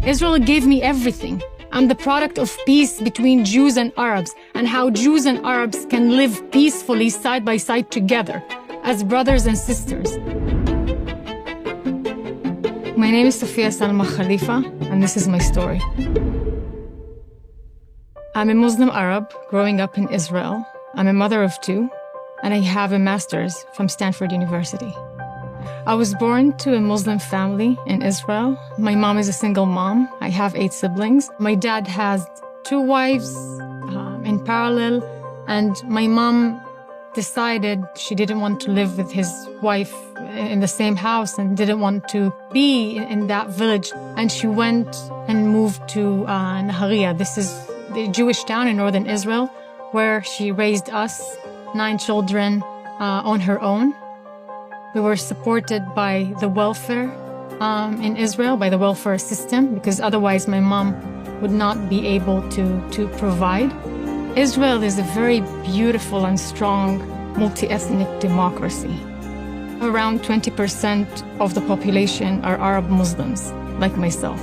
Israel gave me everything. I'm the product of peace between Jews and Arabs, and how Jews and Arabs can live peacefully side by side together as brothers and sisters. My name is Sophia Salma Khalifa, and this is my story. I'm a Muslim Arab growing up in Israel. I'm a mother of two, and I have a master's from Stanford University. I was born to a Muslim family in Israel. My mom is a single mom. I have 8 siblings. My dad has 2 wives in parallel, and my mom decided she didn't want to live with his wife in the same house and didn't want to be in that village. And she went and moved to Nahariya. This is the Jewish town in northern Israel where she raised us, 9 children, on her own. We were supported by the welfare in Israel, by the welfare system, because otherwise my mom would not be able to provide. Israel is a very beautiful and strong multi-ethnic democracy. Around 20% of the population are Arab Muslims, like myself.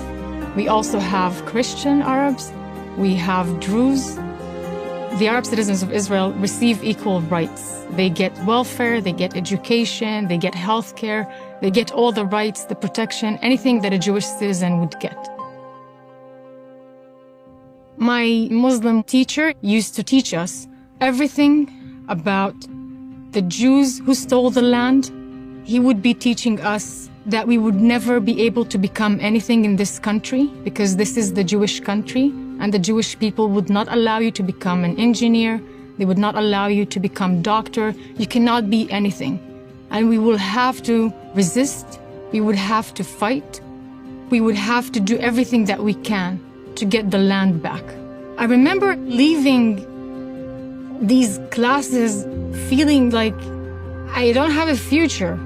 We also have Christian Arabs, we have Druze. The Arab citizens of Israel receive equal rights. They get welfare, they get education, they get healthcare, they get all the rights, the protection, anything that a Jewish citizen would get. My Muslim teacher used to teach us everything about the Jews who stole the land. He would be teaching us that we would never be able to become anything in this country because this is the Jewish country, and the Jewish people would not allow you to become an engineer. They would not allow you to become doctor. You cannot be anything. And we will have to resist. We would have to fight. We would have to do everything that we can to get the land back. I remember leaving these classes feeling like I don't have a future.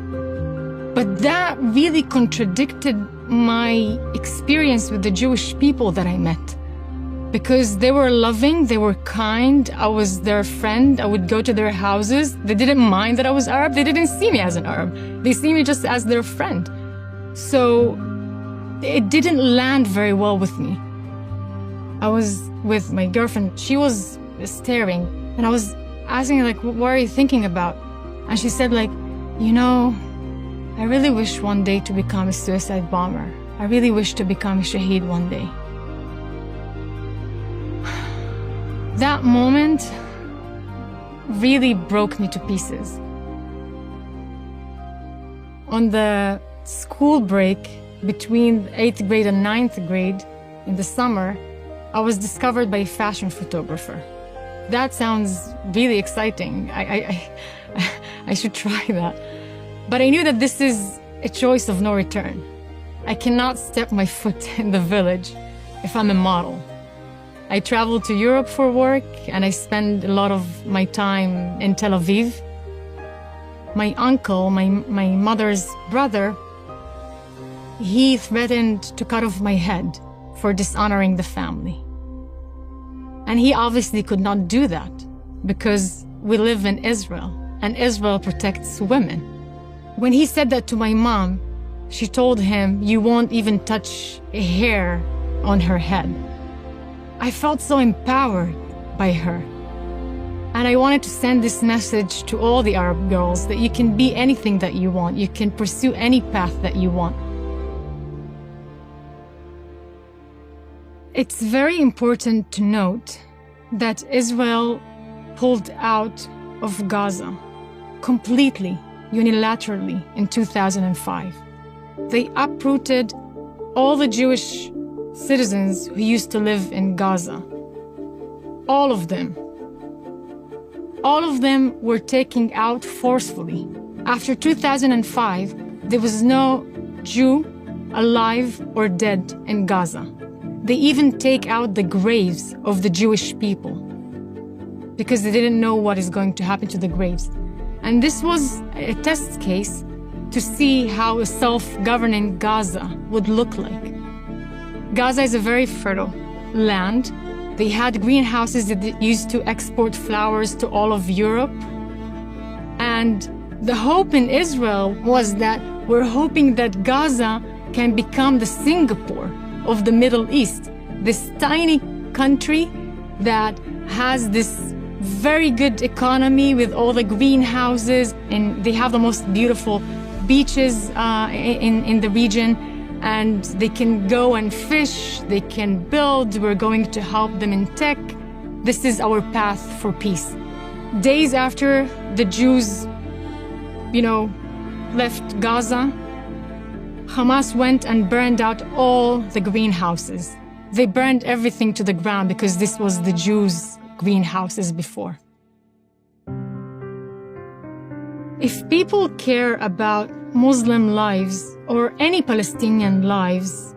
But that really contradicted my experience with the Jewish people that I met. Because they were loving, they were kind, I was their friend, I would go to their houses. They didn't mind that I was Arab, they didn't see me as an Arab. They see me just as their friend. So it didn't land very well with me. I was with my girlfriend, she was staring, and I was asking her, like, what are you thinking about? And she said, like, you know, I really wish one day to become a suicide bomber. I really wish to become a shaheed one day. That moment really broke me to pieces. On the school break between 8th grade and 9th grade in the summer, I was discovered by a fashion photographer. That sounds really exciting. I should try that. But I knew that this is a choice of no return. I cannot step my foot in the village if I'm a model. I traveled to Europe for work, and I spend a lot of my time in Tel Aviv. My uncle, my mother's brother, he threatened to cut off my head for dishonoring the family. And he obviously could not do that because we live in Israel, and Israel protects women. When he said that to my mom, she told him, "You won't even touch a hair on her head." I felt so empowered by her. And I wanted to send this message to all the Arab girls that you can be anything that you want. You can pursue any path that you want. It's very important to note that Israel pulled out of Gaza completely, unilaterally in 2005. They uprooted all the Jewish citizens who used to live in Gaza. All of them. All of them were taken out forcefully. After 2005, there was no Jew alive or dead in Gaza. They even take out the graves of the Jewish people because they didn't know what is going to happen to the graves. And this was a test case to see how a self-governing Gaza would look like. Gaza is a very fertile land. They had greenhouses that used to export flowers to all of Europe. And the hope in Israel was that we're hoping that Gaza can become the Singapore of the Middle East. This tiny country that has this very good economy with all the greenhouses, and they have the most beautiful beaches in the region, and they can go and fish, they can build, we're going to help them in tech. This is our path for peace. Days after the Jews, left Gaza, Hamas went and burned out all the greenhouses. They burned everything to the ground because this was the Jews' greenhouses before. If people care about Muslim lives or any Palestinian lives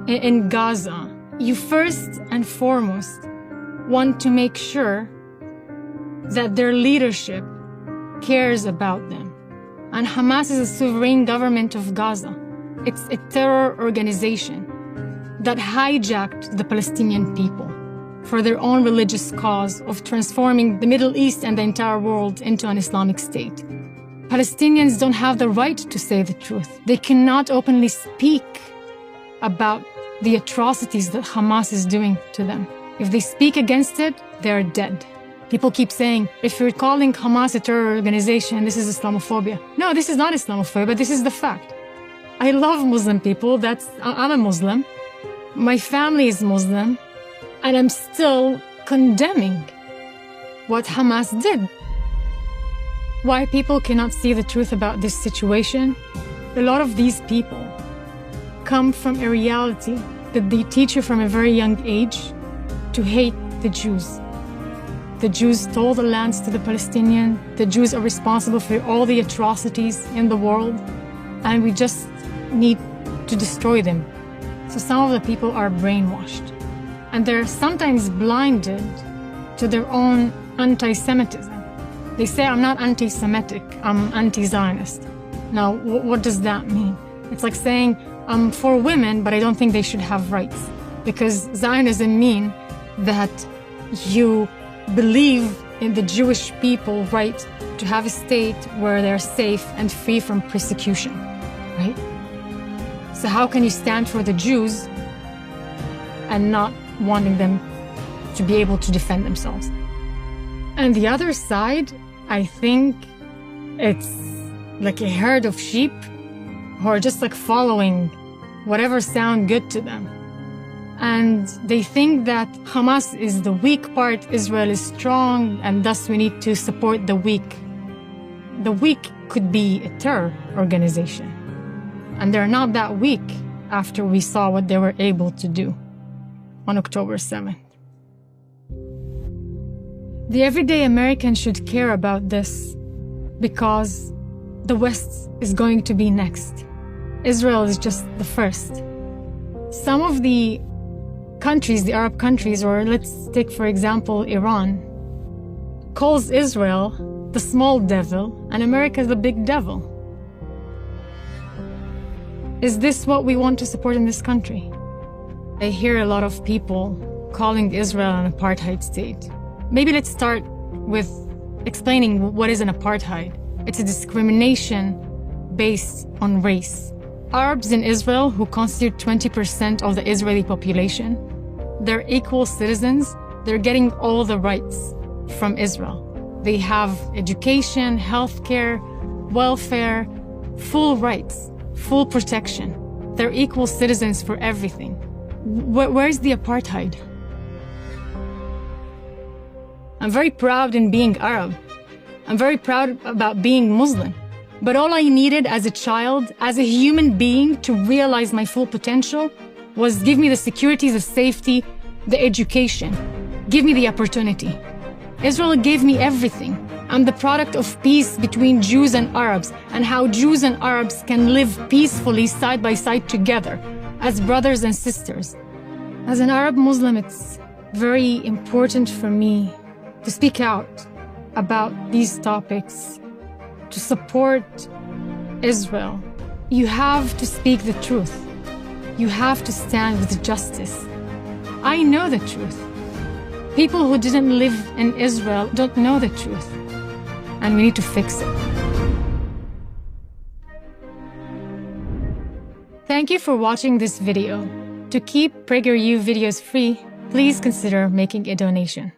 in Gaza, you first and foremost want to make sure that their leadership cares about them. And Hamas is a sovereign government of Gaza. It's a terror organization that hijacked the Palestinian people for their own religious cause of transforming the Middle East and the entire world into an Islamic state. Palestinians don't have the right to say the truth. They cannot openly speak about the atrocities that Hamas is doing to them. If they speak against it, they're dead. People keep saying, if you're calling Hamas a terror organization, this is Islamophobia. No, this is not Islamophobia, this is the fact. I love Muslim people, I'm a Muslim. My family is Muslim, and I'm still condemning what Hamas did. Why people cannot see the truth about this situation? A lot of these people come from a reality that they teach you from a very young age to hate the Jews. The Jews stole the lands to the Palestinians. The Jews are responsible for all the atrocities in the world, and we just need to destroy them. So some of the people are brainwashed, and they're sometimes blinded to their own anti-Semitism. They say, I'm not anti-Semitic, I'm anti-Zionist. Now, what does that mean? It's like saying, I'm for women, but I don't think they should have rights. Because Zionism means that you believe in the Jewish people's right to have a state where they're safe and free from persecution, right? So how can you stand for the Jews and not wanting them to be able to defend themselves? And the other side, I think it's like a herd of sheep who are just like following whatever sound good to them. And they think that Hamas is the weak part, Israel is strong, and thus we need to support the weak. The weak could be a terror organization. And they're not that weak after we saw what they were able to do on October 7th. The everyday American should care about this because the West is going to be next. Israel is just the first. Some of the countries, the Arab countries, or let's take for example Iran, calls Israel the small devil and America the big devil. Is this what we want to support in this country? I hear a lot of people calling Israel an apartheid state. Maybe let's start with explaining what is an apartheid. It's a discrimination based on race. Arabs in Israel, who constitute 20% of the Israeli population, they're equal citizens. They're getting all the rights from Israel. They have education, healthcare, welfare, full rights, full protection. They're equal citizens for everything. Where's the apartheid? I'm very proud in being Arab. I'm very proud about being Muslim. But all I needed as a child, as a human being, to realize my full potential was give me the security, the safety, the education. Give me the opportunity. Israel gave me everything. I'm the product of peace between Jews and Arabs, and how Jews and Arabs can live peacefully side by side together as brothers and sisters. As an Arab Muslim, it's very important for me to speak out about these topics, to support Israel. You have to speak the truth. You have to stand with justice. I know the truth. People who didn't live in Israel don't know the truth, and we need to fix it. Thank you for watching this video. To keep PragerU videos free, please consider making a donation.